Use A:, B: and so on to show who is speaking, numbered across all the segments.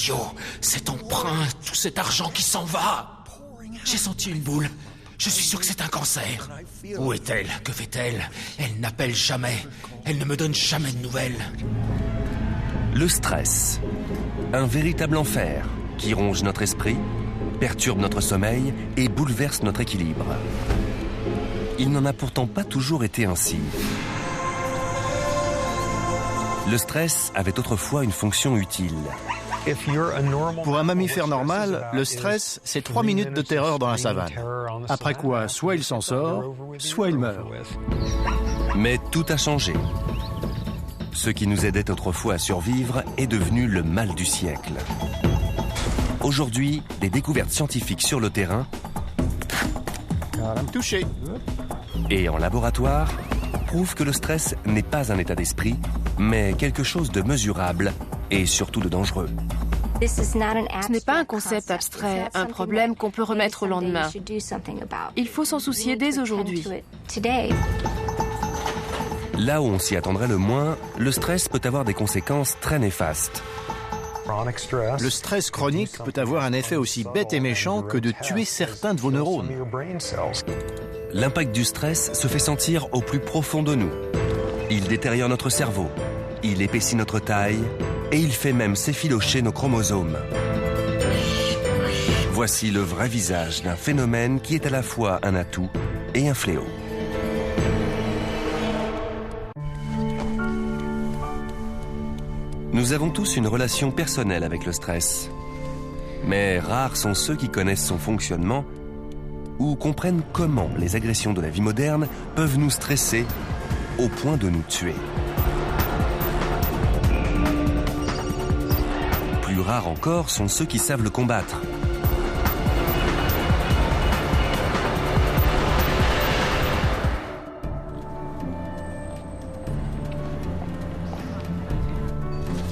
A: idiot, cet emprunt, tout cet argent qui s'en va. J'ai senti une boule. Je suis sûr que c'est un cancer. Où est-elle? Que fait-elle? Elle n'appelle jamais. Elle ne me donne jamais de nouvelles.
B: Le stress. Un véritable enfer qui ronge notre esprit, perturbe notre sommeil et bouleverse notre équilibre. Il n'en a pourtant pas toujours été ainsi. Le stress avait autrefois une fonction utile.
C: Pour un mammifère normal, le stress, c'est 3 minutes de terreur dans la savane. Après quoi, soit il s'en sort, soit il meurt.
B: Mais tout a changé. Ce qui nous aidait autrefois à survivre est devenu le mal du siècle. Aujourd'hui, des découvertes scientifiques sur le terrain
C: Touché.
B: et en laboratoire prouvent que le stress n'est pas un état d'esprit, mais quelque chose de mesurable et surtout de dangereux.
D: Ce n'est pas un concept abstrait, un problème qu'on peut remettre au lendemain. Il faut s'en soucier dès aujourd'hui.
B: Là où on s'y attendrait le moins, le stress peut avoir des conséquences très néfastes.
C: Le stress chronique peut avoir un effet aussi bête et méchant que de tuer certains de vos neurones.
B: L'impact du stress se fait sentir au plus profond de nous. Il détériore notre cerveau, il épaissit notre taille et il fait même s'effilocher nos chromosomes. Voici le vrai visage d'un phénomène qui est à la fois un atout et un fléau. Nous avons tous une relation personnelle avec le stress. Mais rares sont ceux qui connaissent son fonctionnement ou comprennent comment les agressions de la vie moderne peuvent nous stresser au point de nous tuer. Plus rares encore sont ceux qui savent le combattre.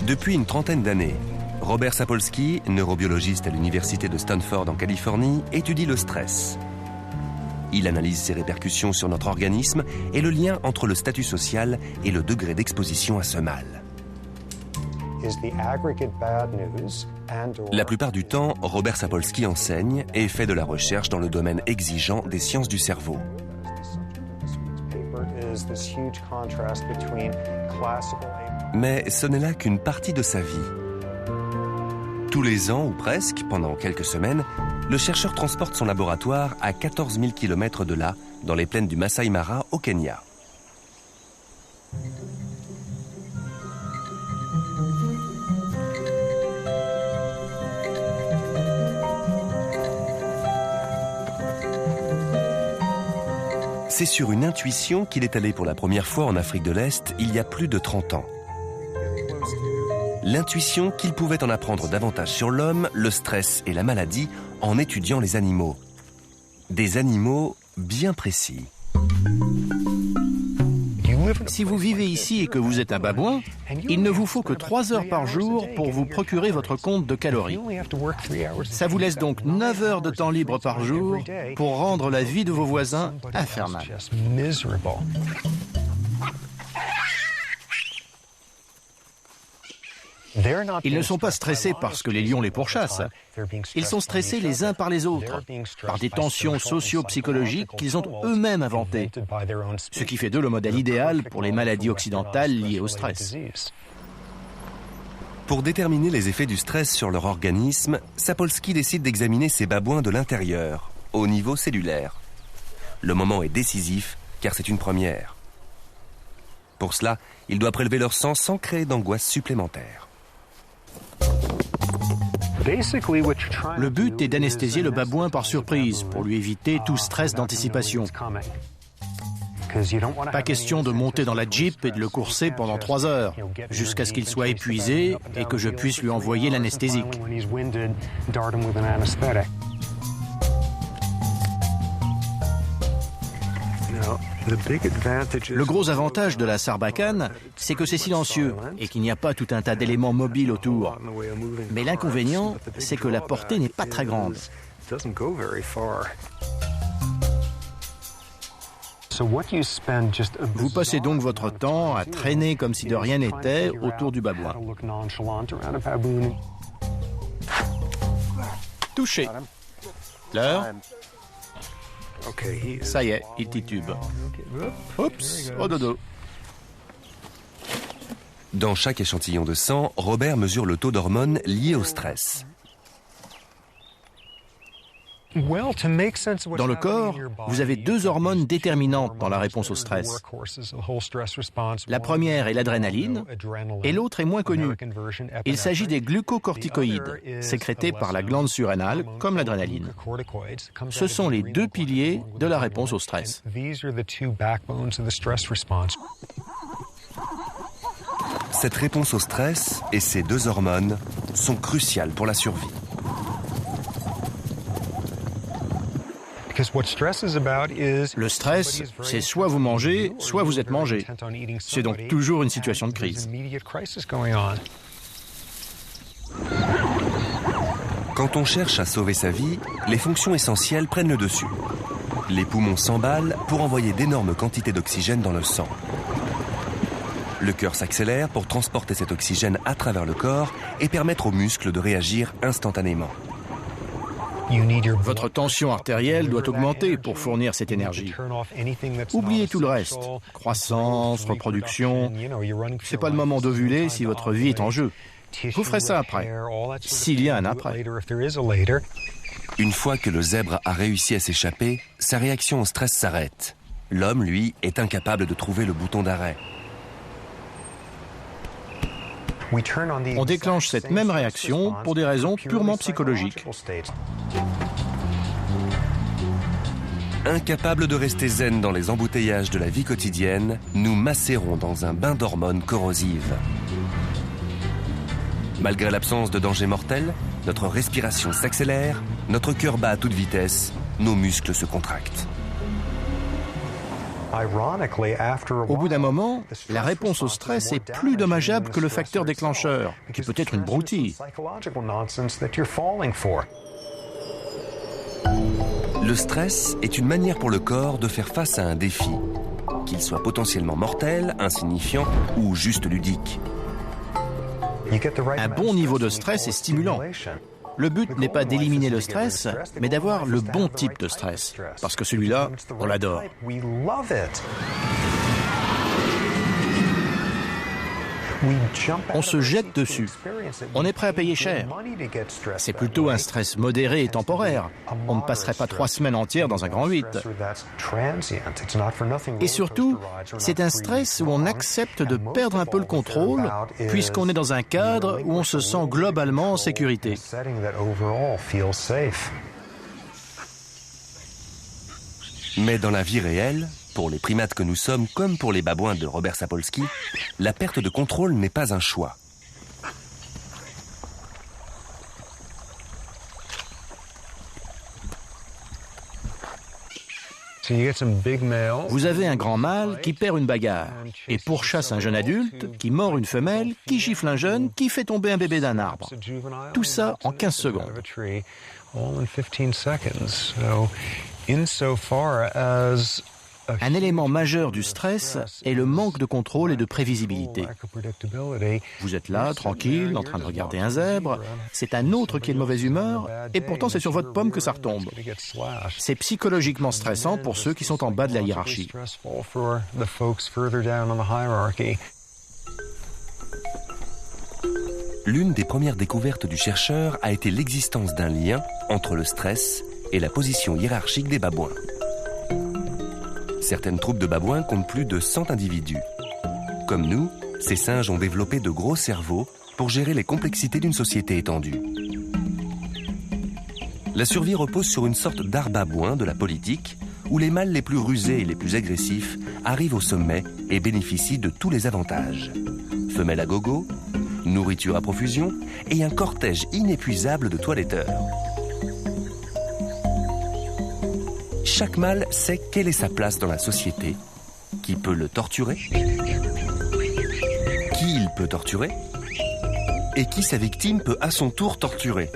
B: Depuis une trentaine d'années, Robert Sapolsky, neurobiologiste à l'université de Stanford en Californie, étudie le stress. Il analyse ses répercussions sur notre organisme et le lien entre le statut social et le degré d'exposition à ce mal. La plupart du temps, Robert Sapolsky enseigne et fait de la recherche dans le domaine exigeant des sciences du cerveau. Mais ce n'est là qu'une partie de sa vie. Tous les ans, ou presque, pendant quelques semaines, le chercheur transporte son laboratoire à 14 000 km de là, dans les plaines du Masai Mara, au Kenya. C'est sur une intuition qu'il est allé pour la première fois en Afrique de l'Est il y a plus de 30 ans. L'intuition qu'il pouvait en apprendre davantage sur l'homme, le stress et la maladie en étudiant les animaux. Des animaux bien précis.
C: Si vous vivez ici et que vous êtes un babouin, il ne vous faut que 3 heures par jour pour vous procurer votre compte de calories. Ça vous laisse donc 9 heures de temps libre par jour pour rendre la vie de vos voisins infernale. Ils ne sont pas stressés parce que les lions les pourchassent. Ils sont stressés les uns par les autres, par des tensions socio-psychologiques qu'ils ont eux-mêmes inventées, ce qui fait d'eux le modèle idéal pour les maladies occidentales liées au stress.
B: Pour déterminer les effets du stress sur leur organisme, Sapolsky décide d'examiner ces babouins de l'intérieur, au niveau cellulaire. Le moment est décisif, car c'est une première. Pour cela, il doit prélever leur sang sans créer d'angoisse supplémentaire.
C: Le but est d'anesthésier le babouin par surprise pour lui éviter tout stress d'anticipation. Pas question de monter dans la Jeep et de le courser pendant 3 heures, jusqu'à ce qu'il soit épuisé et que je puisse lui envoyer l'anesthésique. Le gros avantage de la sarbacane, c'est que c'est silencieux et qu'il n'y a pas tout un tas d'éléments mobiles autour. Mais l'inconvénient, c'est que la portée n'est pas très grande. Vous passez donc votre temps à traîner comme si de rien n'était autour du babouin. Touché. L'heure. Ça y est, il titube. Oups, au dodo.
B: Dans chaque échantillon de sang, Robert mesure le taux d'hormones liées au stress.
C: Dans le corps, vous avez deux hormones déterminantes dans la réponse au stress. La première est l'adrénaline et l'autre est moins connue. Il s'agit des glucocorticoïdes, sécrétés par la glande surrénale, comme l'adrénaline. Ce sont les deux piliers de la réponse au stress.
B: Cette réponse au stress et ces deux hormones sont cruciales pour la survie.
C: Le stress, c'est soit vous mangez, soit vous êtes mangé. C'est donc toujours une situation de crise.
B: Quand on cherche à sauver sa vie, les fonctions essentielles prennent le dessus. Les poumons s'emballent pour envoyer d'énormes quantités d'oxygène dans le sang. Le cœur s'accélère pour transporter cet oxygène à travers le corps et permettre aux muscles de réagir instantanément.
C: Votre tension artérielle doit augmenter pour fournir cette énergie. Oubliez tout le reste. Croissance, reproduction. C'est pas le moment d'ovuler si votre vie est en jeu. Vous ferez ça après, s'il y a un après.
B: Une fois que le zèbre a réussi à s'échapper, sa réaction au stress s'arrête. L'homme, lui, est incapable de trouver le bouton d'arrêt.
C: On déclenche cette même réaction pour des raisons purement psychologiques.
B: Incapables de rester zen dans les embouteillages de la vie quotidienne, nous macérons dans un bain d'hormones corrosives. Malgré l'absence de danger mortel, notre respiration s'accélère, notre cœur bat à toute vitesse, nos muscles se contractent.
C: Au bout d'un moment, la réponse au stress est plus dommageable que le facteur déclencheur, qui peut être une broutille.
B: Le stress est une manière pour le corps de faire face à un défi, qu'il soit potentiellement mortel, insignifiant ou juste ludique.
C: Un bon niveau de stress est stimulant. Le but n'est pas d'éliminer le stress, mais d'avoir le bon type de stress. Parce que celui-là, on l'adore. On se jette dessus. On est prêt à payer cher. C'est plutôt un stress modéré et temporaire. On ne passerait pas 3 semaines entières dans un grand 8. Et surtout, c'est un stress où on accepte de perdre un peu le contrôle, puisqu'on est dans un cadre où on se sent globalement en sécurité.
B: Mais dans la vie réelle, pour les primates que nous sommes comme pour les babouins de Robert Sapolsky, la perte de contrôle n'est pas un choix.
C: Vous avez un grand mâle qui perd une bagarre et pourchasse un jeune adulte, qui mord une femelle, qui gifle un jeune, qui fait tomber un bébé d'un arbre. Tout ça en 15 secondes. Un élément majeur du stress est le manque de contrôle et de prévisibilité. Vous êtes là, tranquille, en train de regarder un zèbre, c'est un autre qui est de mauvaise humeur, et pourtant c'est sur votre pomme que ça retombe. C'est psychologiquement stressant pour ceux qui sont en bas de la hiérarchie.
B: L'une des premières découvertes du chercheur a été l'existence d'un lien entre le stress et la position hiérarchique des babouins. Certaines troupes de babouins comptent plus de 100 individus. Comme nous, ces singes ont développé de gros cerveaux pour gérer les complexités d'une société étendue. La survie repose sur une sorte d'art babouin de la politique, où les mâles les plus rusés et les plus agressifs arrivent au sommet et bénéficient de tous les avantages. Femelles à gogo, nourriture à profusion et un cortège inépuisable de toiletteurs. Chaque mâle sait quelle est sa place dans la société, qui peut le torturer, qui il peut torturer, et qui sa victime peut à son tour torturer.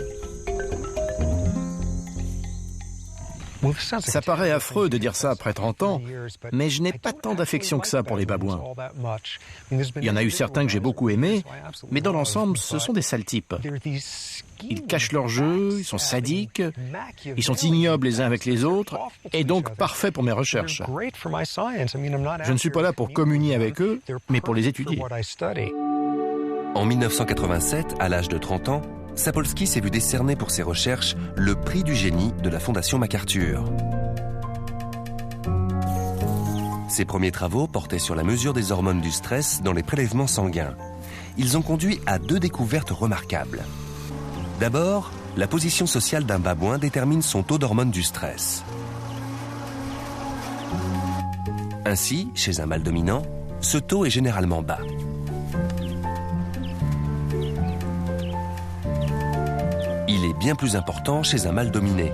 C: Ça paraît affreux de dire ça après 30 ans, mais je n'ai pas tant d'affection que ça pour les babouins. Il y en a eu certains que j'ai beaucoup aimés, mais dans l'ensemble, ce sont des sales types. Ils cachent leur jeu, ils sont sadiques, ils sont ignobles les uns avec les autres, et donc parfaits pour mes recherches. Je ne suis pas là pour communier avec eux, mais pour les étudier.
B: En 1987, à l'âge de 30 ans, Sapolsky s'est vu décerner pour ses recherches le prix du génie de la Fondation MacArthur. Ses premiers travaux portaient sur la mesure des hormones du stress dans les prélèvements sanguins. Ils ont conduit à 2 découvertes remarquables. D'abord, la position sociale d'un babouin détermine son taux d'hormones du stress. Ainsi, chez un mâle dominant, ce taux est généralement bas. Il est bien plus important chez un mâle dominé.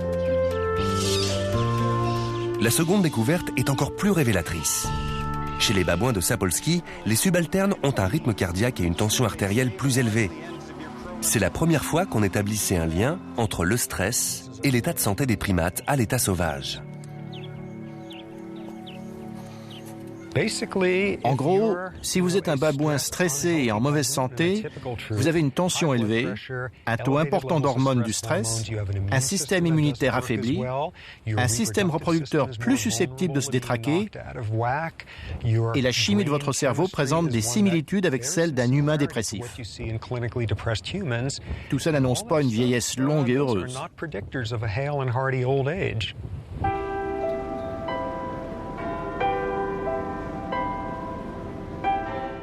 B: La seconde découverte est encore plus révélatrice. Chez les babouins de Sapolsky, les subalternes ont un rythme cardiaque et une tension artérielle plus élevée. C'est la première fois qu'on établissait un lien entre le stress et l'état de santé des primates à l'état sauvage.
C: En gros, si vous êtes un babouin stressé et en mauvaise santé, vous avez une tension élevée, un taux important d'hormones du stress, un système immunitaire affaibli, un système reproducteur plus susceptible de se détraquer, et la chimie de votre cerveau présente des similitudes avec celle d'un humain dépressif. Tout ça n'annonce pas une vieillesse longue et heureuse.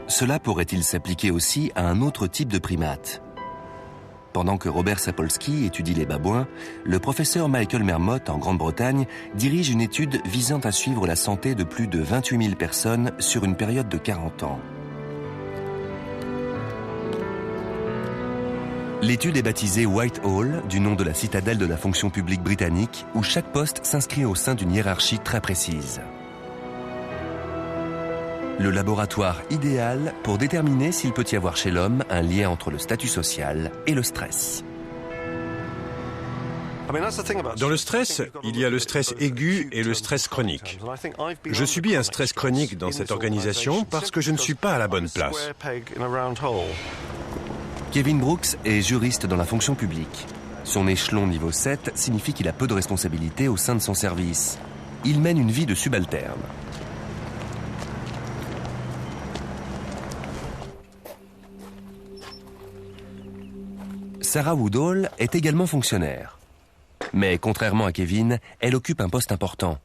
B: Cela pourrait-il s'appliquer aussi à un autre type de primate? Pendant que Robert Sapolsky étudie les babouins, le professeur Michael Mermott en Grande-Bretagne dirige une étude visant à suivre la santé de plus de 28 000 personnes sur une période de 40 ans. L'étude est baptisée Whitehall, du nom de la citadelle de la fonction publique britannique, où chaque poste s'inscrit au sein d'une hiérarchie très précise. Le laboratoire idéal pour déterminer s'il peut y avoir chez l'homme un lien entre le statut social et le stress.
E: Dans le stress, il y a le stress aigu et le stress chronique. Je subis un stress chronique dans cette organisation parce que je ne suis pas à la bonne place.
B: Kevin Brooks est juriste dans la fonction publique. Son échelon niveau 7 signifie qu'il a peu de responsabilités au sein de son service. Il mène une vie de subalterne. Sarah Woodall est également fonctionnaire. Mais contrairement à Kevin, elle occupe un poste important.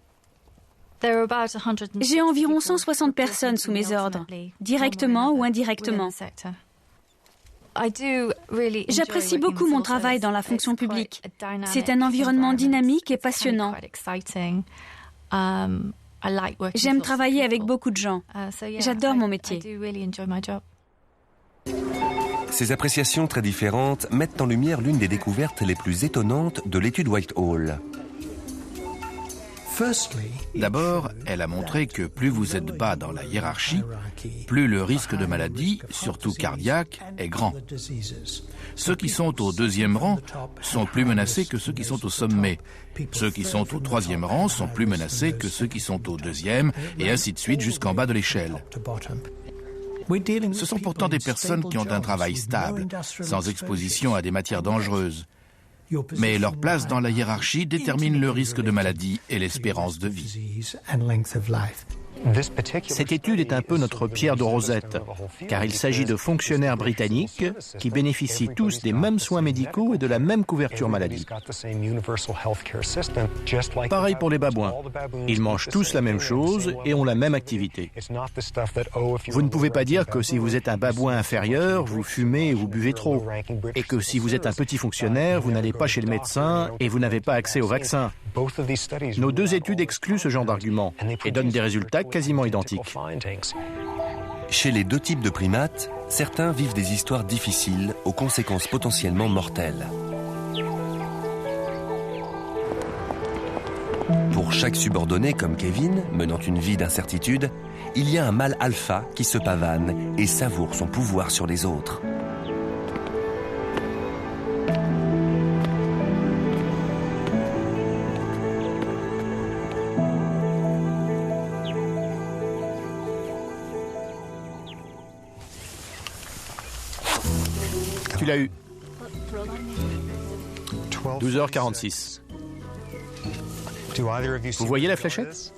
F: J'ai environ 160 personnes sous mes ordres, directement ou indirectement. J'apprécie beaucoup mon travail dans la fonction publique. C'est un environnement dynamique et passionnant. J'aime travailler avec beaucoup de gens. J'adore mon métier.
B: Ces appréciations très différentes mettent en lumière l'une des découvertes les plus étonnantes de l'étude Whitehall.
G: D'abord, elle a montré que plus vous êtes bas dans la hiérarchie, plus le risque de maladie, surtout cardiaque, est grand. Ceux qui sont au 2e rang sont plus menacés que ceux qui sont au sommet. Ceux qui sont au 3e rang sont plus menacés que ceux qui sont au 2e, et ainsi de suite jusqu'en bas de l'échelle. Ce sont pourtant des personnes qui ont un travail stable, sans exposition à des matières dangereuses. Mais leur place dans la hiérarchie détermine le risque de maladie et l'espérance de vie.
C: Cette étude est un peu notre pierre de Rosette, car il s'agit de fonctionnaires britanniques qui bénéficient tous des mêmes soins médicaux et de la même couverture maladie. Pareil pour les babouins. Ils mangent tous la même chose et ont la même activité. Vous ne pouvez pas dire que si vous êtes un babouin inférieur, vous fumez et vous buvez trop, et que si vous êtes un petit fonctionnaire, vous n'allez pas chez le médecin et vous n'avez pas accès au vaccin. Nos 2 études excluent ce genre d'argument et donnent des résultats quasiment identiques.
B: Chez les 2 types de primates, certains vivent des histoires difficiles aux conséquences potentiellement mortelles. Pour chaque subordonné comme Kevin, menant une vie d'incertitude, il y a un mâle alpha qui se pavane et savoure son pouvoir sur les autres.
C: Tu l'as eu. 12h46. Vous voyez la fléchette?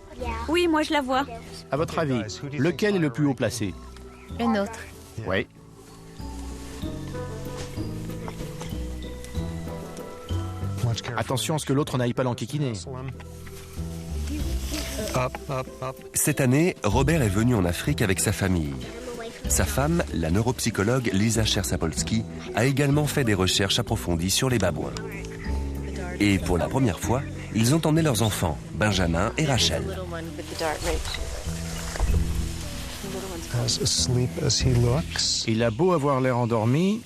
F: Oui, moi je la vois.
C: À votre avis, lequel est le plus haut placé?
D: Le nôtre.
C: Oui. Attention à ce que l'autre n'aille pas l'enquiquiner.
B: Cette année, Robert est venu en Afrique avec sa famille. Sa femme, la neuropsychologue Lisa Sapolsky, a également fait des recherches approfondies sur les babouins. Et pour la première fois, ils ont emmené leurs enfants, Benjamin et Rachel.
C: Il a beau avoir l'air endormi,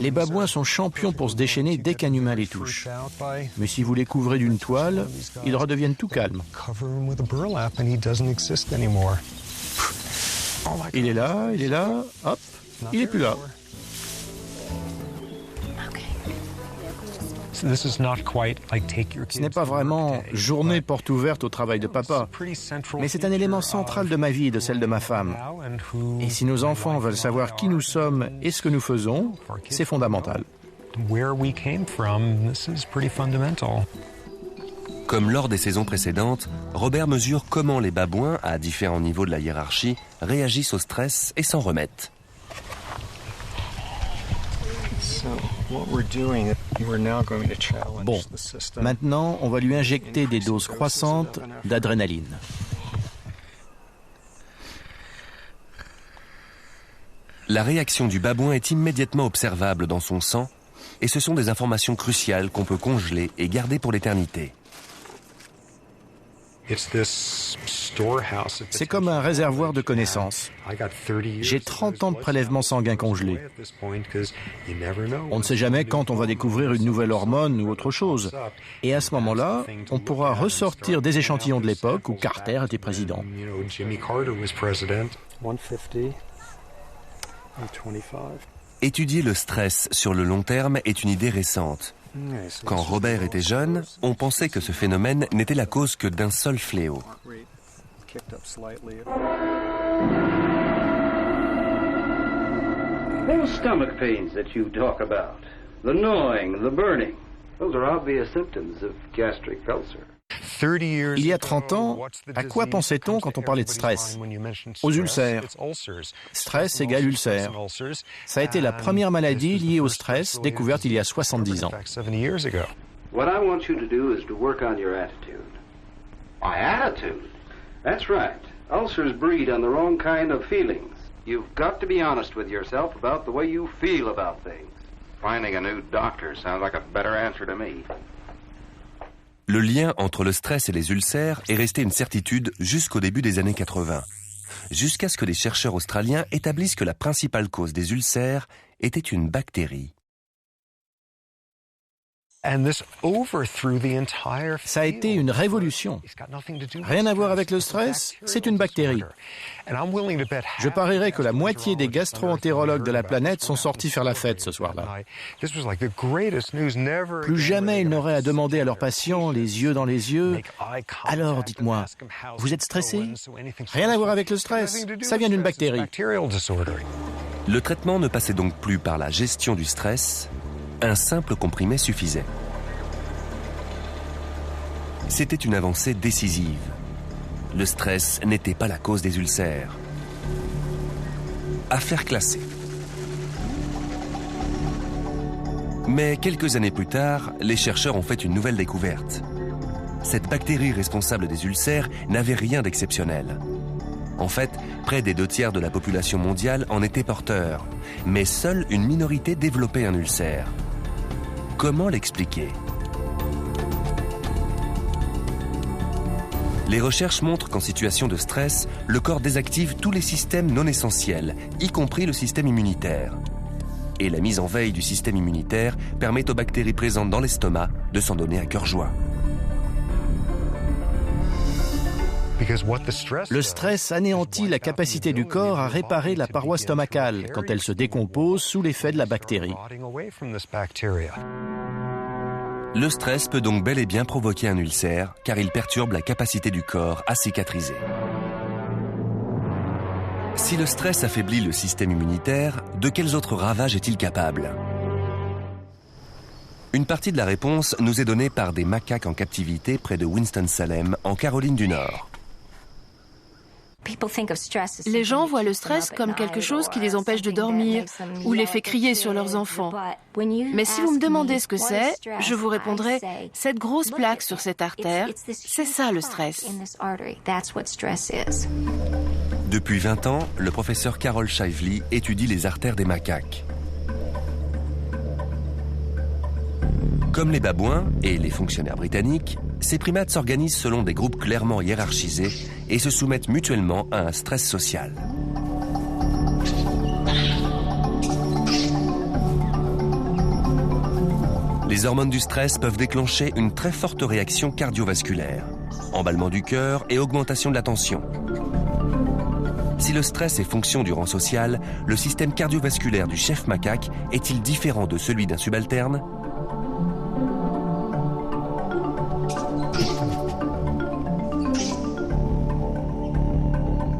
C: les babouins sont champions pour se déchaîner dès qu'un humain les touche. Mais si vous les couvrez d'une toile, ils redeviennent tout calmes. Il est là, hop, il est plus là. Ce n'est pas vraiment journée porte ouverte au travail de papa, mais c'est un élément central de ma vie et de celle de ma femme. Et si nos enfants veulent savoir qui nous sommes et ce que nous faisons, c'est fondamental.
B: Comme lors des saisons précédentes, Robert mesure comment les babouins, à différents niveaux de la hiérarchie, réagissent au stress et s'en remettent.
C: Bon, maintenant, on va lui injecter des doses croissantes d'adrénaline.
B: La réaction du babouin est immédiatement observable dans son sang, et ce sont des informations cruciales qu'on peut congeler et garder pour l'éternité.
C: C'est comme un réservoir de connaissances. J'ai 30 ans de prélèvements sanguins congelés. On ne sait jamais quand on va découvrir une nouvelle hormone ou autre chose. Et à ce moment-là, on pourra ressortir des échantillons de l'époque où Carter était président.
B: Étudier le stress sur le long terme est une idée récente. Quand Robert était jeune, on pensait que ce phénomène n'était la cause que d'un seul fléau.
H: Those stomach pains that you talk about, the gnawing, the burning, those are obvious symptoms of gastric ulcer.
C: Il y a 30 ans, à quoi pensait-on quand on parlait de stress? Aux ulcères. Stress égale ulcère. Ça a été la première maladie liée au stress découverte il y a 70 ans.
H: What I want you to do is to work on your attitude. My attitude? That's right. Ulcers breed on the wrong kind of feelings. You've got to be honest with yourself about the way you feel about things. Finding a new doctor sounds like a better answer to me.
B: Le lien entre le stress et les ulcères est resté une certitude jusqu'au début des années 80, jusqu'à ce que les chercheurs australiens établissent que la principale cause des ulcères était une bactérie.
C: Ça a été une révolution. Rien à voir avec le stress, c'est une bactérie. Je parierais que la moitié des gastro-entérologues de la planète sont sortis faire la fête ce soir-là. Plus jamais ils n'auraient à demander à leurs patients, les yeux dans les yeux, « Alors, dites-moi, vous êtes stressé ?» Rien à voir avec le stress, ça vient d'une bactérie.
B: Le traitement ne passait donc plus par la gestion du stress. Un simple comprimé suffisait. C'était une avancée décisive. Le stress n'était pas la cause des ulcères. Affaire classée. Mais quelques années plus tard, les chercheurs ont fait une nouvelle découverte. Cette bactérie responsable des ulcères n'avait rien d'exceptionnel. En fait, près des 2/3 de la population mondiale en était porteur, mais seule une minorité développait un ulcère. Comment l'expliquer? Les recherches montrent qu'en situation de stress, le corps désactive tous les systèmes non essentiels, y compris le système immunitaire. Et la mise en veille du système immunitaire permet aux bactéries présentes dans l'estomac de s'en donner à cœur joie.
C: Le stress anéantit la capacité du corps à réparer la paroi stomacale quand elle se décompose sous l'effet de la bactérie.
B: Le stress peut donc bel et bien provoquer un ulcère, car il perturbe la capacité du corps à cicatriser. Si le stress affaiblit le système immunitaire, de quels autres ravages est-il capable? Une partie de la réponse nous est donnée par des macaques en captivité près de Winston-Salem, en Caroline du Nord.
D: Les gens voient le stress comme quelque chose qui les empêche de dormir ou les fait crier sur leurs enfants. Mais si vous me demandez ce que c'est, je vous répondrai, cette grosse plaque sur cette artère, c'est ça le stress.
B: Depuis 20 ans, le professeur Carol Shively étudie les artères des macaques. Comme les babouins et les fonctionnaires britanniques, ces primates s'organisent selon des groupes clairement hiérarchisés et se soumettent mutuellement à un stress social. Les hormones du stress peuvent déclencher une très forte réaction cardiovasculaire, emballement du cœur et augmentation de la tension. Si le stress est fonction du rang social, le système cardiovasculaire du chef macaque est-il différent de celui d'un subalterne ?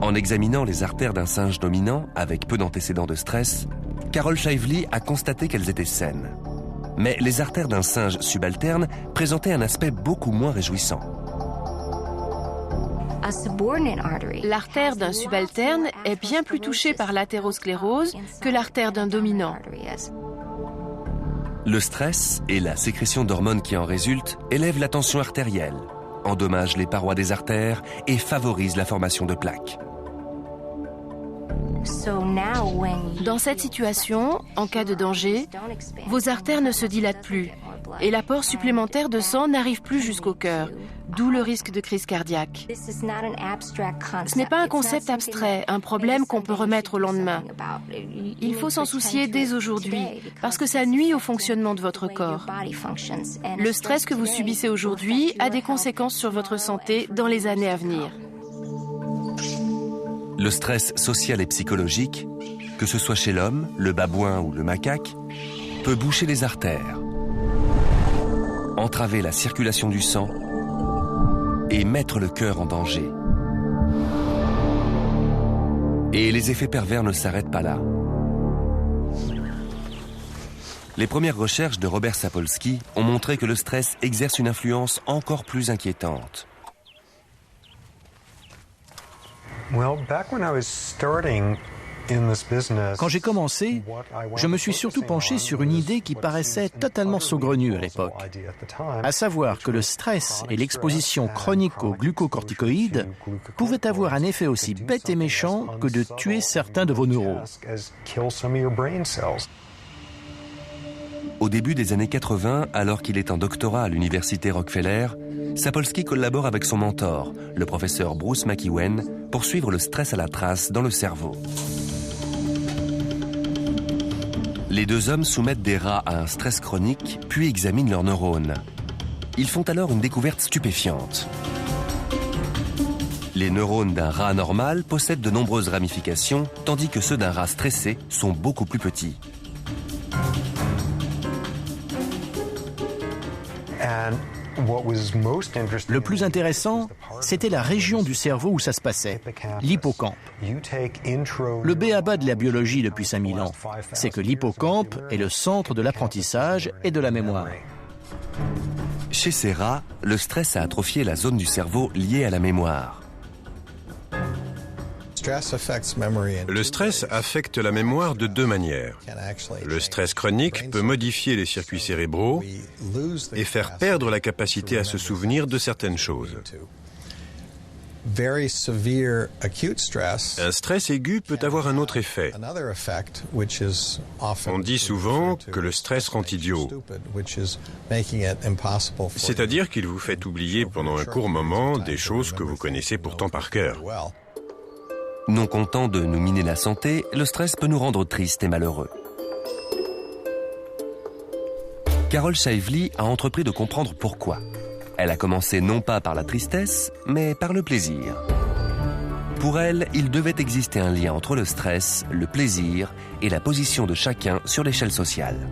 B: En examinant les artères d'un singe dominant avec peu d'antécédents de stress, Carol Shively a constaté qu'elles étaient saines. Mais les artères d'un singe subalterne présentaient un aspect beaucoup moins réjouissant.
D: L'artère d'un subalterne est bien plus touchée par l'athérosclérose que l'artère d'un dominant.
B: Le stress et la sécrétion d'hormones qui en résultent élèvent la tension artérielle, endommagent les parois des artères et favorisent la formation de plaques.
D: Dans cette situation, en cas de danger, vos artères ne se dilatent plus et l'apport supplémentaire de sang n'arrive plus jusqu'au cœur, d'où le risque de crise cardiaque. Ce n'est pas un concept abstrait, un problème qu'on peut remettre au lendemain. Il faut s'en soucier dès aujourd'hui, parce que ça nuit au fonctionnement de votre corps. Le stress que vous subissez aujourd'hui a des conséquences sur votre santé dans les années à venir.
B: Le stress social et psychologique, que ce soit chez l'homme, le babouin ou le macaque, peut boucher les artères, entraver la circulation du sang et mettre le cœur en danger. Et les effets pervers ne s'arrêtent pas là. Les premières recherches de Robert Sapolsky ont montré que le stress exerce une influence encore plus inquiétante.
C: Quand j'ai commencé, je me suis surtout penché sur une idée qui paraissait totalement saugrenue à l'époque, à savoir que le stress et l'exposition chronique aux glucocorticoïdes pouvaient avoir un effet aussi bête et méchant que de tuer certains de vos neurones.
B: Au début des années 80, alors qu'il est en doctorat à l'université Rockefeller, Sapolsky collabore avec son mentor, le professeur Bruce McEwen, pour suivre le stress à la trace dans le cerveau. Les deux hommes soumettent des rats à un stress chronique, puis examinent leurs neurones. Ils font alors une découverte stupéfiante. Les neurones d'un rat normal possèdent de nombreuses ramifications, tandis que ceux d'un rat stressé sont beaucoup plus petits.
C: Le plus intéressant, c'était la région du cerveau où ça se passait, l'hippocampe. Le b.a.-ba de la biologie depuis 5000 ans, c'est que l'hippocampe est le centre de l'apprentissage et de la mémoire.
B: Chez ces rats, le stress a atrophié la zone du cerveau liée à la mémoire.
E: Le stress affecte la mémoire de deux manières. Le stress chronique peut modifier les circuits cérébraux et faire perdre la capacité à se souvenir de certaines choses. Un stress aigu peut avoir un autre effet. On dit souvent que le stress rend idiot. C'est-à-dire qu'il vous fait oublier pendant un court moment des choses que vous connaissez pourtant par cœur.
B: Non content de nous miner la santé, le stress peut nous rendre tristes et malheureux. Carol Shively a entrepris de comprendre pourquoi. Elle a commencé non pas par la tristesse, mais par le plaisir. Pour elle, il devait exister un lien entre le stress, le plaisir et la position de chacun sur l'échelle sociale.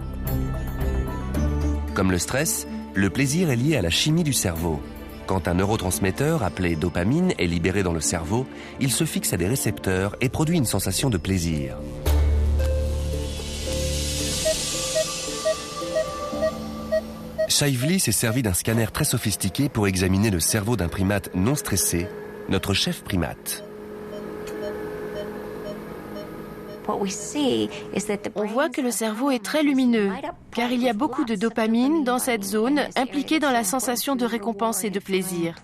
B: Comme le stress, le plaisir est lié à la chimie du cerveau. Quand un neurotransmetteur appelé dopamine est libéré dans le cerveau, il se fixe à des récepteurs et produit une sensation de plaisir. Shively s'est servi d'un scanner très sophistiqué pour examiner le cerveau d'un primate non stressé, notre chef primate.
D: On voit que le cerveau est très lumineux, car il y a beaucoup de dopamine dans cette zone impliquée dans la sensation de récompense et de plaisir.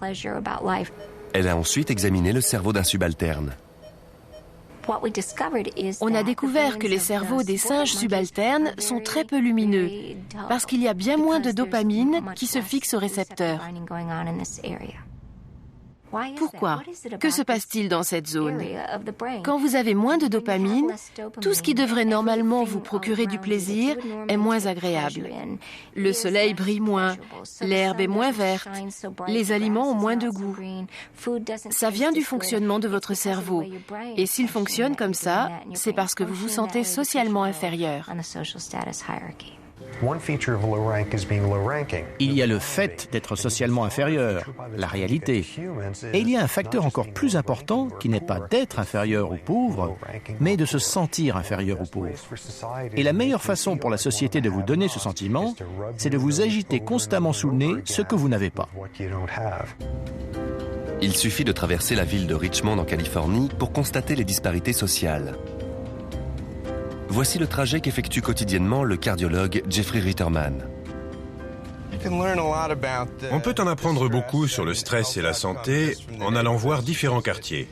B: Elle a ensuite examiné le cerveau d'un subalterne.
D: On a découvert que les cerveaux des singes subalternes sont très peu lumineux, parce qu'il y a bien moins de dopamine qui se fixe au récepteur. Pourquoi? Que se passe-t-il dans cette zone? Quand vous avez moins de dopamine, tout ce qui devrait normalement vous procurer du plaisir est moins agréable. Le soleil brille moins, l'herbe est moins verte, les aliments ont moins de goût. Ça vient du fonctionnement de votre cerveau. Et s'il fonctionne comme ça, c'est parce que vous vous sentez socialement inférieur.
C: Il y a le fait d'être socialement inférieur, la réalité. Et il y a un facteur encore plus important qui n'est pas d'être inférieur aux pauvres, mais de se sentir inférieur aux pauvres. Et la meilleure façon pour la société de vous donner ce sentiment, c'est de vous agiter constamment sous le nez ce que vous n'avez pas.
B: Il suffit de traverser la ville de Richmond en Californie pour constater les disparités sociales. Voici le trajet qu'effectue quotidiennement le cardiologue Jeffrey Ritterman.
E: On peut en apprendre beaucoup sur le stress et la santé en allant voir différents quartiers.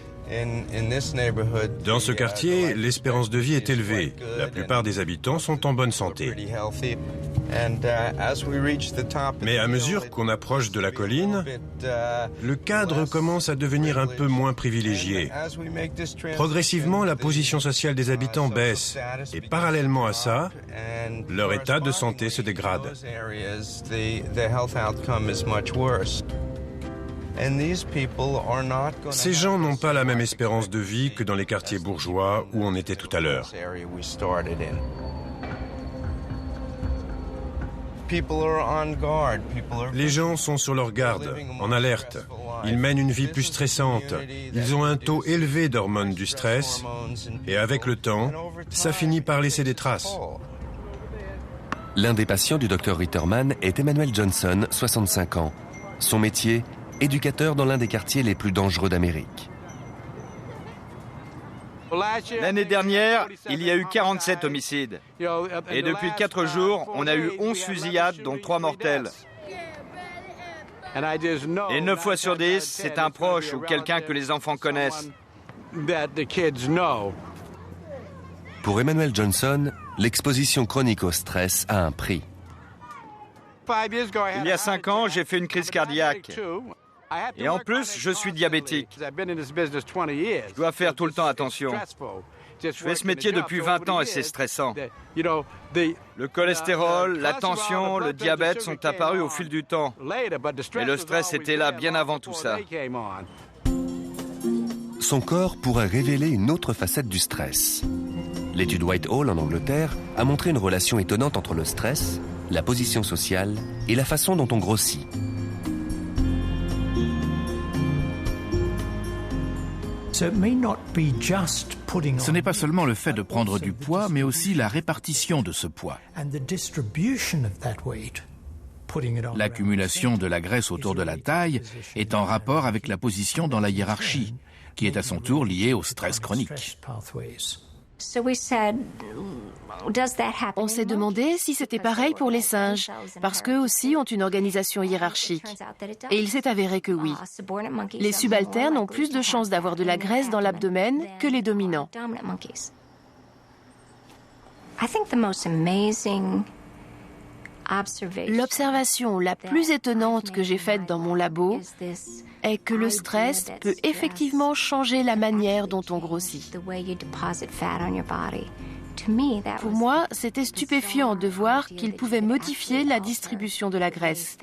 E: Dans ce quartier, l'espérance de vie est élevée. La plupart des habitants sont en bonne santé. Mais à mesure qu'on approche de la colline, le cadre commence à devenir un peu moins privilégié. Progressivement, la position sociale des habitants baisse et parallèlement à ça, leur état de santé se dégrade. Ces gens n'ont pas la même espérance de vie que dans les quartiers bourgeois où on était tout à l'heure. Les gens sont sur leur garde, en alerte. Ils mènent une vie plus stressante. Ils ont un taux élevé d'hormones du stress et avec le temps, ça finit par laisser des traces.
B: L'un des patients du Dr Ritterman est Emmanuel Johnson, 65 ans. Son métier, éducateur dans l'un des quartiers les plus dangereux d'Amérique.
I: L'année dernière, il y a eu 47 homicides. Et depuis 4 jours, on a eu 11 fusillades, dont 3 mortelles. Et 9 fois sur 10, c'est un proche ou quelqu'un que les enfants connaissent.
B: Pour Emmanuel Johnson, l'exposition chronique au stress a un prix.
I: Il y a 5 ans, j'ai fait une crise cardiaque. Et en plus, je suis diabétique. Je dois faire tout le temps attention. Je fais ce métier depuis 20 ans et c'est stressant. Le cholestérol, la tension, le diabète sont apparus au fil du temps. Mais le stress était là bien avant tout ça.
B: Son corps pourrait révéler une autre facette du stress. L'étude Whitehall en Angleterre a montré une relation étonnante entre le stress, la position sociale et la façon dont on grossit.
G: Ce n'est pas seulement le fait de prendre du poids, mais aussi la répartition de ce poids. L'accumulation de la graisse autour de la taille est en rapport avec la position dans la hiérarchie, qui est à son tour liée au stress chronique.
D: On s'est demandé si c'était pareil pour les singes, parce qu'eux aussi ont une organisation hiérarchique. Et il s'est avéré que oui. Les subalternes ont plus de chances d'avoir de la graisse dans l'abdomen que les dominants. L'observation la plus étonnante que j'ai faite dans mon labo est que le stress peut effectivement changer la manière dont on grossit. Pour moi, c'était stupéfiant de voir qu'il pouvait modifier la distribution de la graisse.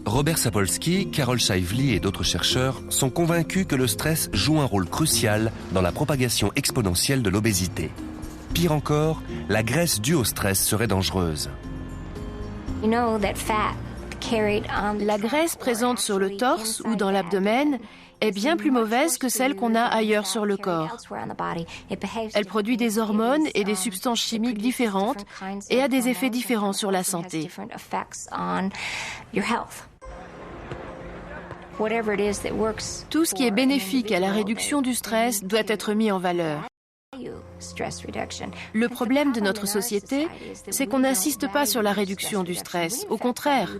B: Robert Sapolsky, Carol Shively et d'autres chercheurs sont convaincus que le stress joue un rôle crucial dans la propagation exponentielle de l'obésité. Pire encore, la graisse due au stress serait dangereuse.
D: La graisse présente sur le torse ou dans l'abdomen est bien plus mauvaise que celle qu'on a ailleurs sur le corps. Elle produit des hormones et des substances chimiques différentes et a des effets différents sur la santé. Tout ce qui est bénéfique à la réduction du stress doit être mis en valeur. Le problème de notre société, c'est qu'on n'insiste pas sur la réduction du stress. Au contraire,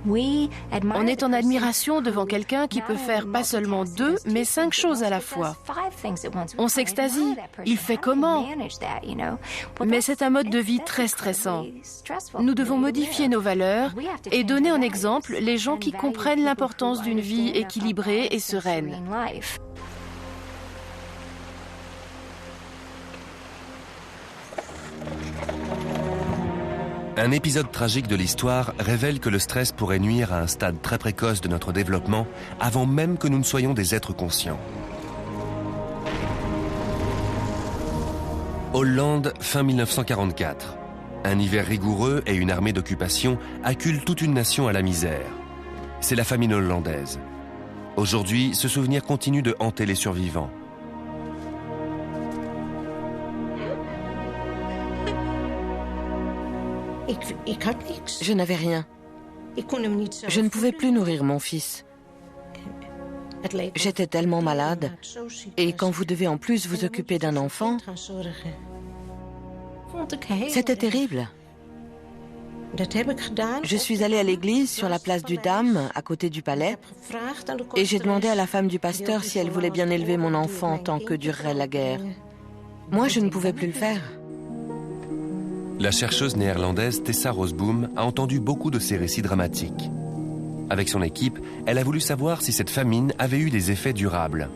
D: on est en admiration devant quelqu'un qui peut faire pas seulement 2, mais 5 choses à la fois. On s'extasie. Il fait comment? Mais c'est un mode de vie très stressant. Nous devons modifier nos valeurs et donner en exemple les gens qui comprennent l'importance d'une vie équilibrée et sereine.
B: Un épisode tragique de l'histoire révèle que le stress pourrait nuire à un stade très précoce de notre développement avant même que nous ne soyons des êtres conscients. Hollande, fin 1944. Un hiver rigoureux et une armée d'occupation acculent toute une nation à la misère. C'est la famine hollandaise. Aujourd'hui, ce souvenir continue de hanter les survivants.
J: Je n'avais rien. Je ne pouvais plus nourrir mon fils. J'étais tellement malade. Et quand vous devez en plus vous occuper d'un enfant, c'était terrible. Je suis allée à l'église sur la place du Dam, à côté du palais, et j'ai demandé à la femme du pasteur si elle voulait bien élever mon enfant tant que durerait la guerre. Moi, je ne pouvais plus le faire.
B: La chercheuse néerlandaise Tessa Rosboom a entendu beaucoup de ces récits dramatiques. Avec son équipe, elle a voulu savoir si cette famine avait eu des effets durables.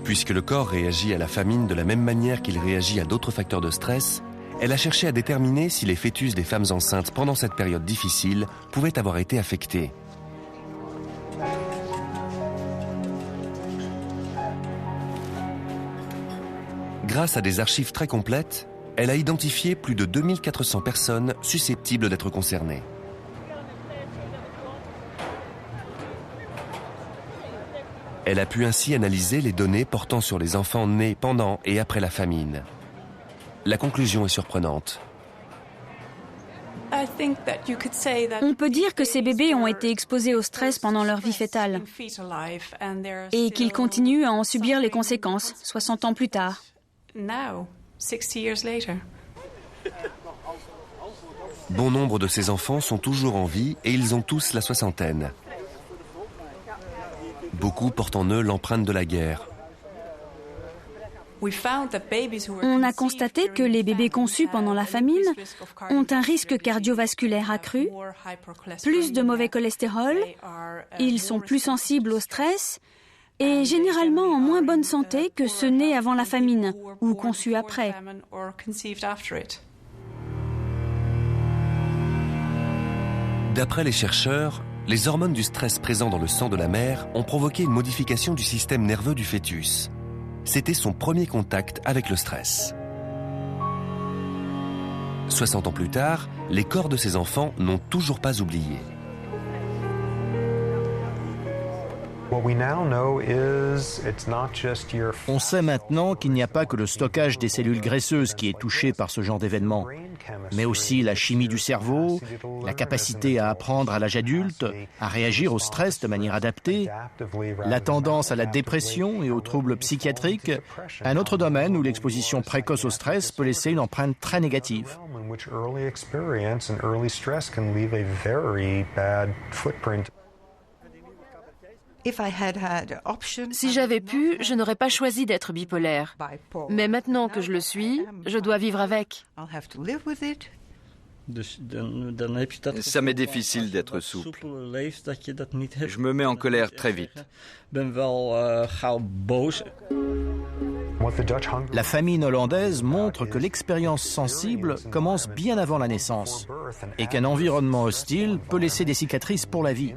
B: Puisque le corps réagit à la famine de la même manière qu'il réagit à d'autres facteurs de stress, elle a cherché à déterminer si les fœtus des femmes enceintes pendant cette période difficile pouvaient avoir été affectés. Grâce à des archives très complètes, elle a identifié plus de 2400 personnes susceptibles d'être concernées. Elle a pu ainsi analyser les données portant sur les enfants nés pendant et après la famine. La conclusion est surprenante.
F: On peut dire que ces bébés ont été exposés au stress pendant leur vie fœtale et qu'ils continuent à en subir les conséquences 60 ans plus tard.
B: Bon nombre de ces enfants sont toujours en vie et ils ont tous la soixantaine. Beaucoup portent en eux l'empreinte de la guerre.
F: On a constaté que les bébés conçus pendant la famine ont un risque cardiovasculaire accru, plus de mauvais cholestérol, ils sont plus sensibles au stress et généralement en moins bonne santé que ceux nés avant la famine ou conçus après.
B: D'après les chercheurs, les hormones du stress présents dans le sang de la mère ont provoqué une modification du système nerveux du fœtus. C'était son premier contact avec le stress. 60 ans plus tard, les corps de ces enfants n'ont toujours pas oublié.
C: On sait maintenant qu'il n'y a pas que le stockage des cellules graisseuses qui est touché par ce genre d'événement, mais aussi la chimie du cerveau, la capacité à apprendre à l'âge adulte, à réagir au stress de manière adaptée, la tendance à la dépression et aux troubles psychiatriques, un autre domaine où l'exposition précoce au stress peut laisser une empreinte très négative.
D: Si j'avais pu, je n'aurais pas choisi d'être bipolaire. Mais maintenant que je le suis, je dois vivre avec.
I: Ça m'est difficile d'être souple. Je me mets en colère très vite.
C: La famine hollandaise montre que l'expérience sensible commence bien avant la naissance et qu'un environnement hostile peut laisser des cicatrices pour la vie.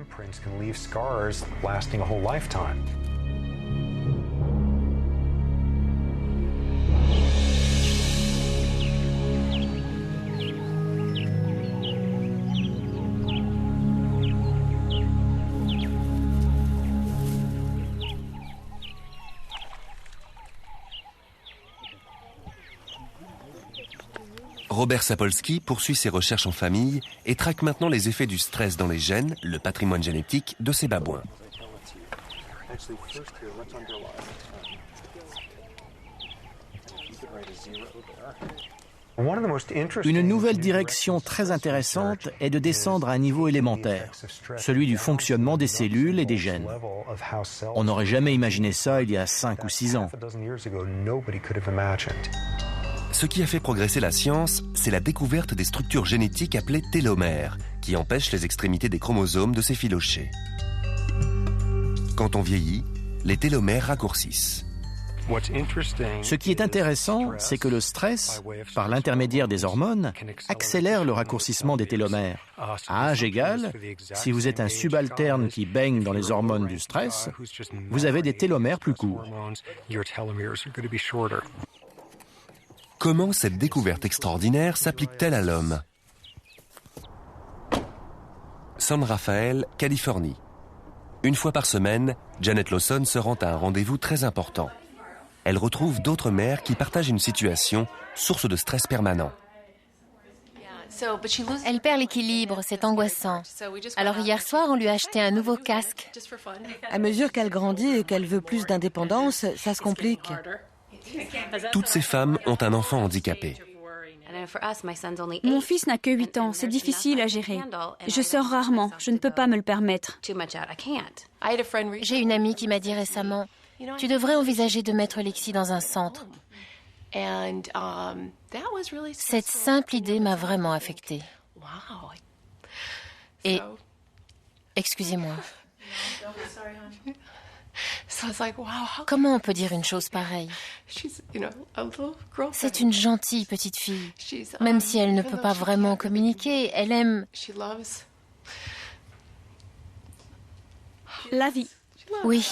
B: Robert Sapolsky poursuit ses recherches en famille et traque maintenant les effets du stress dans les gènes, le patrimoine génétique de ces babouins.
C: Une nouvelle direction très intéressante est de descendre à un niveau élémentaire, celui du fonctionnement des cellules et des gènes. On n'aurait jamais imaginé ça il y a 5 ou 6 ans.
B: Ce qui a fait progresser la science, c'est la découverte des structures génétiques appelées télomères, qui empêchent les extrémités des chromosomes de s'effilocher. Quand on vieillit, les télomères raccourcissent.
C: Ce qui est intéressant, c'est que le stress, par l'intermédiaire des hormones, accélère le raccourcissement des télomères. À âge égal, si vous êtes un subalterne qui baigne dans les hormones du stress, vous avez des télomères plus courts.
B: Comment cette découverte extraordinaire s'applique-t-elle à l'homme? San Rafael, Californie. Une fois par semaine, Janet Lawson se rend à un rendez-vous très important. Elle retrouve d'autres mères qui partagent une situation, source de stress permanent.
K: Elle perd l'équilibre, c'est angoissant. Alors hier soir, on lui a acheté un nouveau casque.
J: À mesure qu'elle grandit et qu'elle veut plus d'indépendance, ça se complique.
B: Toutes ces femmes ont un enfant handicapé.
F: Mon fils n'a que 8 ans, c'est difficile à gérer. Je sors rarement, je ne peux pas me le permettre.
K: J'ai une amie qui m'a dit récemment, tu devrais envisager de mettre Lexi dans un centre. Cette simple idée m'a vraiment affectée. Et, excusez-moi, comment on peut dire une chose pareille? C'est une gentille petite fille. Même si elle ne peut pas vraiment communiquer, elle aime
F: la vie.
K: Oui.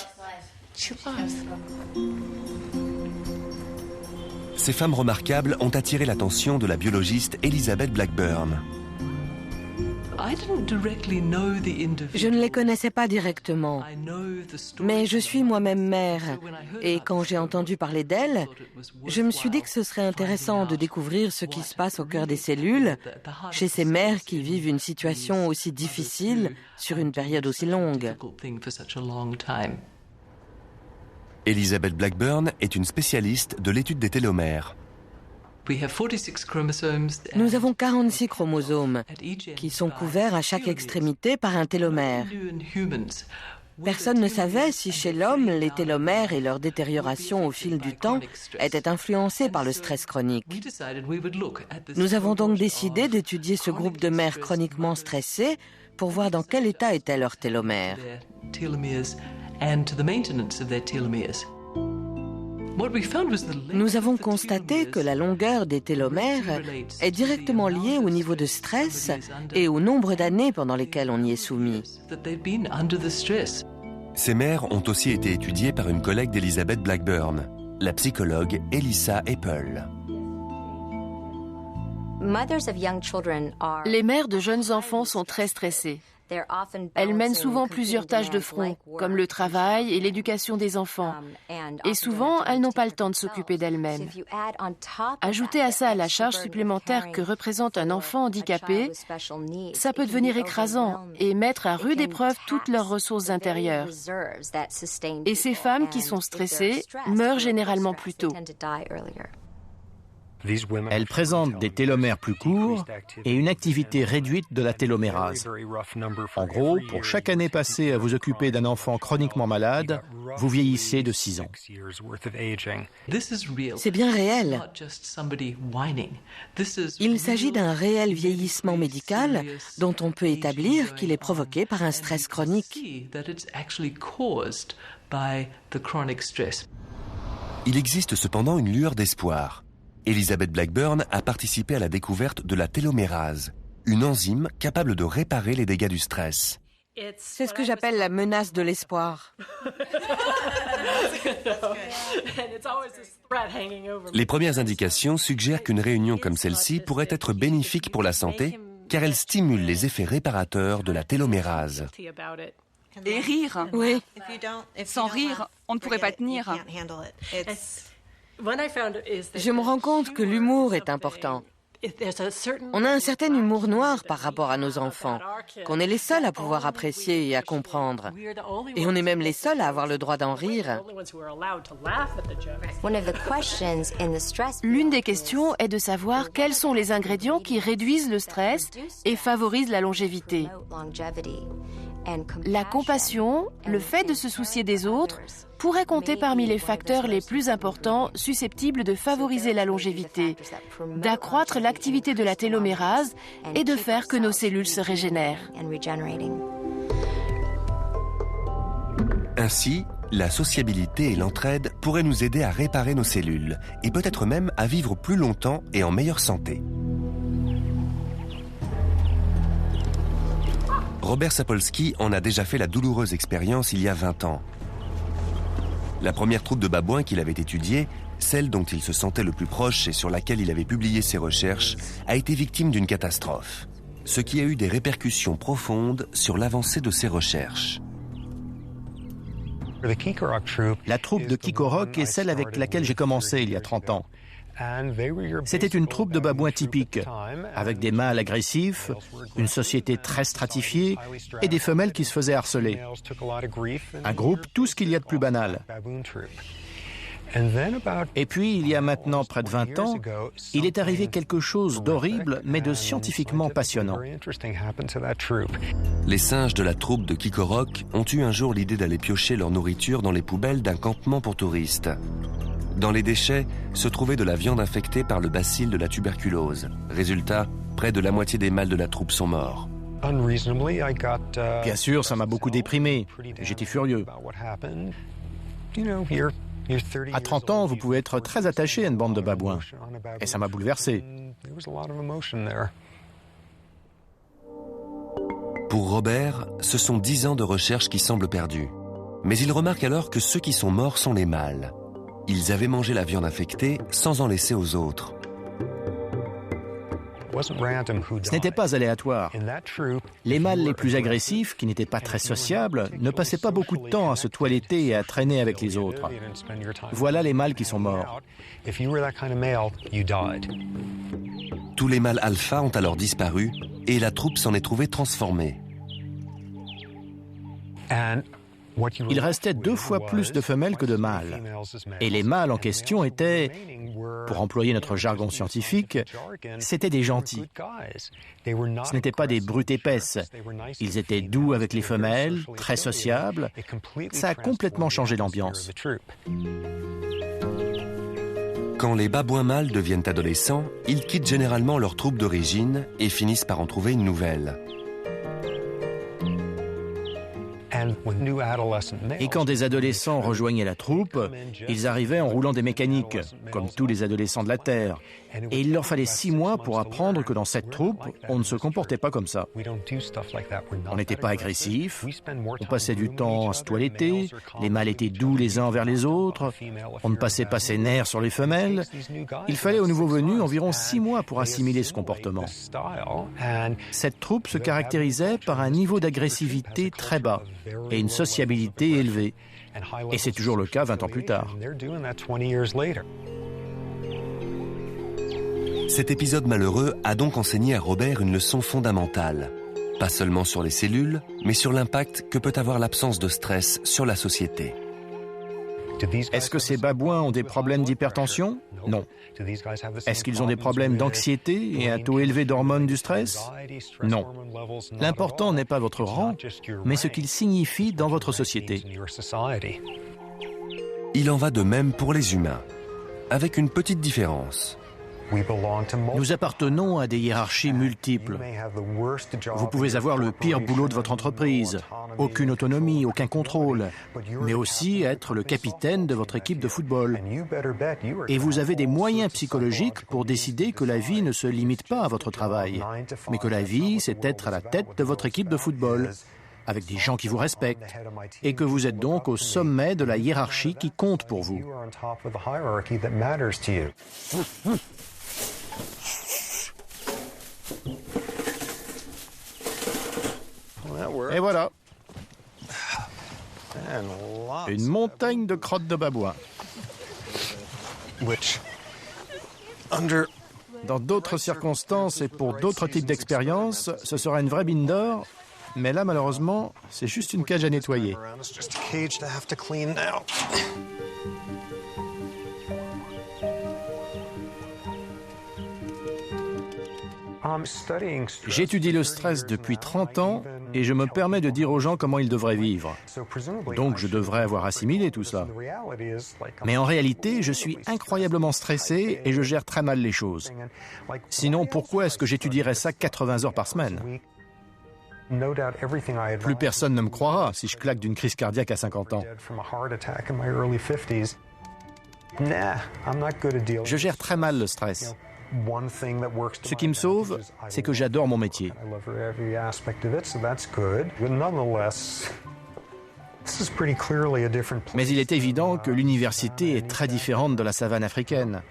B: Ces femmes remarquables ont attiré l'attention de la biologiste Elizabeth Blackburn.
J: Je ne les connaissais pas directement, mais je suis moi-même mère. Et quand j'ai entendu parler d'elle, je me suis dit que ce serait intéressant de découvrir ce qui se passe au cœur des cellules chez ces mères qui vivent une situation aussi difficile sur une période aussi longue.
B: Elizabeth Blackburn est une spécialiste de l'étude des télomères.
J: Nous avons 46 chromosomes qui sont couverts à chaque extrémité par un télomère. Personne ne savait si chez l'homme, les télomères et leur détérioration au fil du temps étaient influencés par le stress chronique. Nous avons donc décidé d'étudier ce groupe de mères chroniquement stressées pour voir dans quel état étaient leurs télomères. Nous avons constaté que la longueur des télomères est directement liée au niveau de stress et au nombre d'années pendant lesquelles on y est soumis.
B: Ces mères ont aussi été étudiées par une collègue d'Elizabeth Blackburn, la psychologue Elissa Apple.
D: Les mères de jeunes enfants sont très stressées. Elles mènent souvent plusieurs tâches de front, comme le travail et l'éducation des enfants. Et souvent, elles n'ont pas le temps de s'occuper d'elles-mêmes. Ajoutez à ça la charge supplémentaire que représente un enfant handicapé, ça peut devenir écrasant et mettre à rude épreuve toutes leurs ressources intérieures. Et ces femmes qui sont stressées meurent généralement plus tôt.
C: Elles présentent des télomères plus courts et une activité réduite de la télomérase. En gros, pour chaque année passée à vous occuper d'un enfant chroniquement malade, vous vieillissez de 6 ans.
J: C'est bien réel. Il s'agit d'un réel vieillissement médical dont on peut établir qu'il est provoqué par un stress chronique.
B: Il existe cependant une lueur d'espoir. Elizabeth Blackburn a participé à la découverte de la télomérase, une enzyme capable de réparer les dégâts du stress.
J: C'est ce que j'appelle la menace de l'espoir.
B: Les premières indications suggèrent qu'une réunion comme celle-ci pourrait être bénéfique pour la santé, car elle stimule les effets réparateurs de la télomérase.
L: Et rire.
J: Oui.
L: Sans rire, on ne pourrait pas tenir.
J: Je me rends compte que l'humour est important. On a un certain humour noir par rapport à nos enfants, qu'on est les seuls à pouvoir apprécier et à comprendre. Et on est même les seuls à avoir le droit d'en rire.
D: L'une des questions est de savoir quels sont les ingrédients qui réduisent le stress et favorisent la longévité. La compassion, le fait de se soucier des autres, pourrait compter parmi les facteurs les plus importants susceptibles de favoriser la longévité, d'accroître l'activité de la télomérase et de faire que nos cellules se régénèrent.
B: Ainsi, la sociabilité et l'entraide pourraient nous aider à réparer nos cellules et peut-être même à vivre plus longtemps et en meilleure santé. Robert Sapolsky en a déjà fait la douloureuse expérience il y a 20 ans. La première troupe de babouins qu'il avait étudiée, celle dont il se sentait le plus proche et sur laquelle il avait publié ses recherches, a été victime d'une catastrophe, ce qui a eu des répercussions profondes sur l'avancée de ses recherches.
C: La troupe de Kikorok est celle avec laquelle j'ai commencé il y a 30 ans. C'était une troupe de babouins typiques, avec des mâles agressifs, une société très stratifiée et des femelles qui se faisaient harceler. Un groupe, tout ce qu'il y a de plus banal. Et puis, il y a maintenant près de 20 ans, il est arrivé quelque chose d'horrible, mais de scientifiquement passionnant.
B: Les singes de la troupe de Kikorok ont eu un jour l'idée d'aller piocher leur nourriture dans les poubelles d'un campement pour touristes. Dans les déchets se trouvait de la viande infectée par le bacille de la tuberculose. Résultat, près de la moitié des mâles de la troupe sont morts.
C: Bien sûr, ça m'a beaucoup déprimé. J'étais furieux. À 30 ans, vous pouvez être très attaché à une bande de babouins. Et ça m'a bouleversé.
B: Pour Robert, ce sont 10 ans de recherche qui semblent perdus. Mais il remarque alors que ceux qui sont morts sont les mâles. Ils avaient mangé la viande infectée sans en laisser aux autres.
C: Ce n'était pas aléatoire. Les mâles les plus agressifs, qui n'étaient pas très sociables, ne passaient pas beaucoup de temps à se toiletter et à traîner avec les autres. Voilà les mâles qui sont morts.
B: Tous les mâles alpha ont alors disparu et la troupe s'en est trouvée transformée.
C: Il restait 2 fois plus de femelles que de mâles. Et les mâles en question étaient, pour employer notre jargon scientifique, c'étaient des gentils. Ce n'étaient pas des brutes épaisses. Ils étaient doux avec les femelles, très sociables. Ça a complètement changé l'ambiance.
B: Quand les babouins mâles deviennent adolescents, ils quittent généralement leur troupe d'origine et finissent par en trouver une nouvelle.
C: Et quand des adolescents rejoignaient la troupe, ils arrivaient en roulant des mécaniques, comme tous les adolescents de la Terre. Et il leur fallait 6 mois pour apprendre que dans cette troupe, on ne se comportait pas comme ça. On n'était pas agressif, on passait du temps à se toiletter, les mâles étaient doux les uns envers les autres, on ne passait pas ses nerfs sur les femelles. Il fallait aux nouveaux venus environ 6 mois pour assimiler ce comportement. Cette troupe se caractérisait par un niveau d'agressivité très bas et une sociabilité élevée. Et c'est toujours le cas 20 ans plus tard.
B: Cet épisode malheureux a donc enseigné à Robert une leçon fondamentale. Pas seulement sur les cellules, mais sur l'impact que peut avoir l'absence de stress sur la société.
C: Est-ce que ces babouins ont des problèmes d'hypertension? Non. Est-ce qu'ils ont des problèmes d'anxiété et un taux élevé d'hormones du stress? Non. L'important n'est pas votre rang, mais ce qu'il signifie dans votre société.
B: Il en va de même pour les humains, avec une petite différence.
C: Nous appartenons à des hiérarchies multiples. Vous pouvez avoir le pire boulot de votre entreprise, aucune autonomie, aucun contrôle, mais aussi être le capitaine de votre équipe de football. Et vous avez des moyens psychologiques pour décider que la vie ne se limite pas à votre travail, mais que la vie, c'est être à la tête de votre équipe de football, avec des gens qui vous respectent, et que vous êtes donc au sommet de la hiérarchie qui compte pour vous. Et voilà. Une montagne de crottes de babouin. Dans d'autres circonstances et pour d'autres types d'expériences, ce sera une vraie mine d'or, mais là, malheureusement, c'est juste une cage à nettoyer. J'étudie le stress depuis 30 ans et je me permets de dire aux gens comment ils devraient vivre. Donc je devrais avoir assimilé tout ça. Mais en réalité, je suis incroyablement stressé et je gère très mal les choses. Sinon, pourquoi est-ce que j'étudierais ça 80 heures par semaine ? Plus personne ne me croira si je claque d'une crise cardiaque à 50 ans. Je gère très mal le stress. Ce qui me sauve, c'est que j'adore mon métier. Mais il est évident que l'université est très différente de la savane africaine.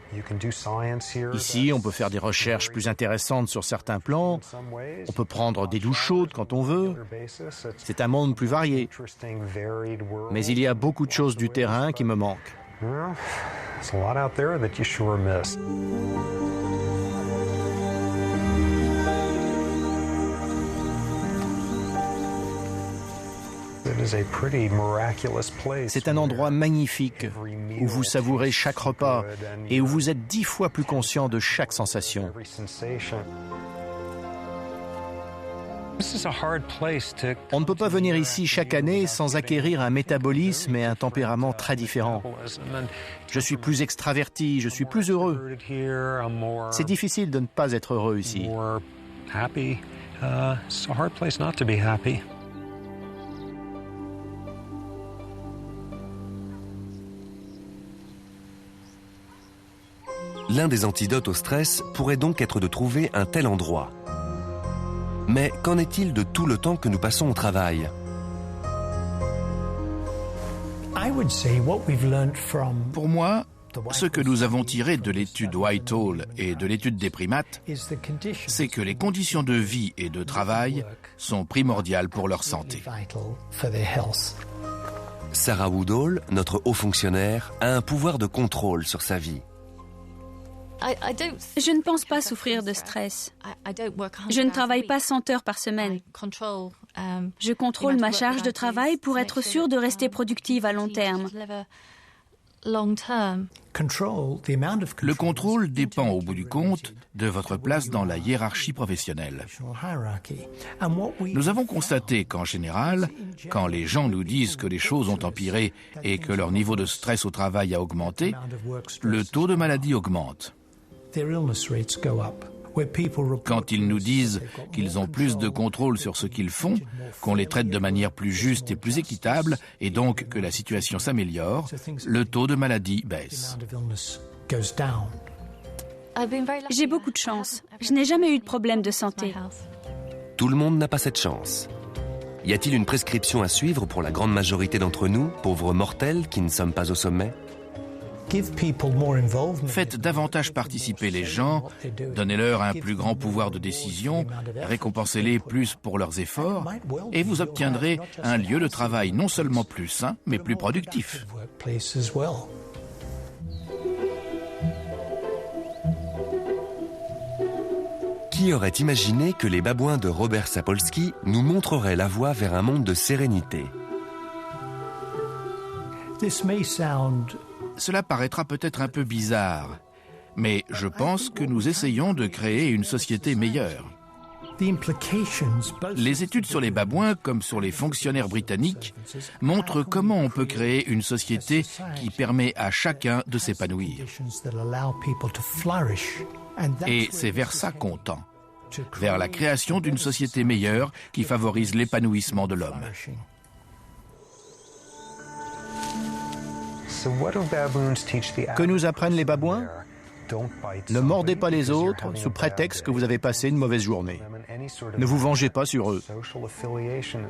C: Ici, on peut faire des recherches plus intéressantes sur certains plans, on peut prendre des douches chaudes quand on veut. C'est un monde plus varié. Mais il y a beaucoup de choses du terrain qui me manquent. C'est un endroit magnifique où vous savourez chaque repas et où vous êtes 10 fois plus conscient de chaque sensation. On ne peut pas venir ici chaque année sans acquérir un métabolisme et un tempérament très différents. Je suis plus extraverti, je suis plus heureux. C'est difficile de ne pas être heureux ici.
B: L'un des antidotes au stress pourrait donc être de trouver un tel endroit. Mais qu'en est-il de tout le temps que nous passons au travail ?
G: Pour moi, ce que nous avons tiré de l'étude Whitehall et de l'étude des primates, c'est que les conditions de vie et de travail sont primordiales pour leur santé.
B: Sarah Woodall, notre haut fonctionnaire, a un pouvoir de contrôle sur sa vie.
F: Je ne pense pas souffrir de stress. Je ne travaille pas 100 heures par semaine. Je contrôle ma charge de travail pour être sûre de rester productive à long terme.
G: Le contrôle dépend au bout du compte de votre place dans la hiérarchie professionnelle. Nous avons constaté qu'en général, quand les gens nous disent que les choses ont empiré et que leur niveau de stress au travail a augmenté, le taux de maladie augmente. Quand ils nous disent qu'ils ont plus de contrôle sur ce qu'ils font, qu'on les traite de manière plus juste et plus équitable, et donc que la situation s'améliore, le taux de maladie baisse.
F: J'ai beaucoup de chance. Je n'ai jamais eu de problème de santé.
B: Tout le monde n'a pas cette chance. Y a-t-il une prescription à suivre pour la grande majorité d'entre nous, pauvres mortels qui ne sommes pas au sommet ?
G: Faites davantage participer les gens, donnez-leur un plus grand pouvoir de décision, récompensez-les plus pour leurs efforts, et vous obtiendrez un lieu de travail non seulement plus sain, mais plus productif.
B: Qui aurait imaginé que les babouins de Robert Sapolsky nous montreraient la voie vers un monde de sérénité ?
G: Cela paraîtra peut-être un peu bizarre, mais je pense que nous essayons de créer une société meilleure. Les études sur les babouins, comme sur les fonctionnaires britanniques, montrent comment on peut créer une société qui permet à chacun de s'épanouir. Et c'est vers ça qu'on tend, vers la création d'une société meilleure qui favorise l'épanouissement de l'homme.
C: Que nous apprennent les babouins ? Ne mordez pas les autres sous prétexte que vous avez passé une mauvaise journée. Ne vous vengez pas sur eux.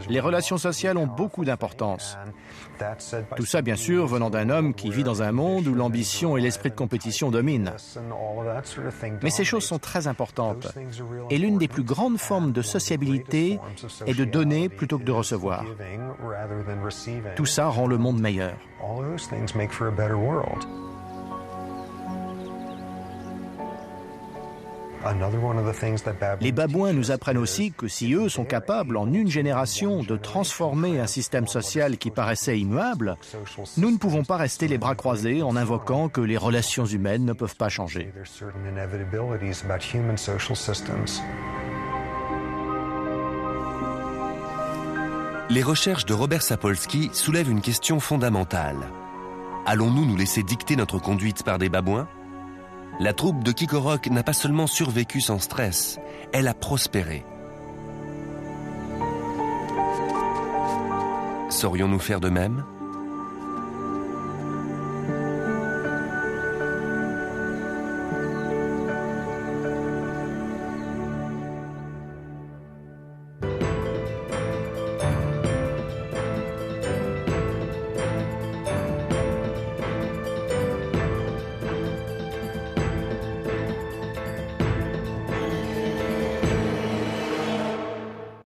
C: Les relations sociales ont beaucoup d'importance. Tout ça, bien sûr, venant d'un homme qui vit dans un monde où l'ambition et l'esprit de compétition dominent. Mais ces choses sont très importantes. Et l'une des plus grandes formes de sociabilité est de donner plutôt que de recevoir. Tout ça rend le monde meilleur. Les babouins nous apprennent aussi que si eux sont capables en une génération de transformer un système social qui paraissait immuable, nous ne pouvons pas rester les bras croisés en invoquant que les relations humaines ne peuvent pas changer.
B: Les recherches de Robert Sapolsky soulèvent une question fondamentale. Allons-nous nous laisser dicter notre conduite par des babouins ? La troupe de Kikorok n'a pas seulement survécu sans stress, elle a prospéré. Saurions-nous faire de même ?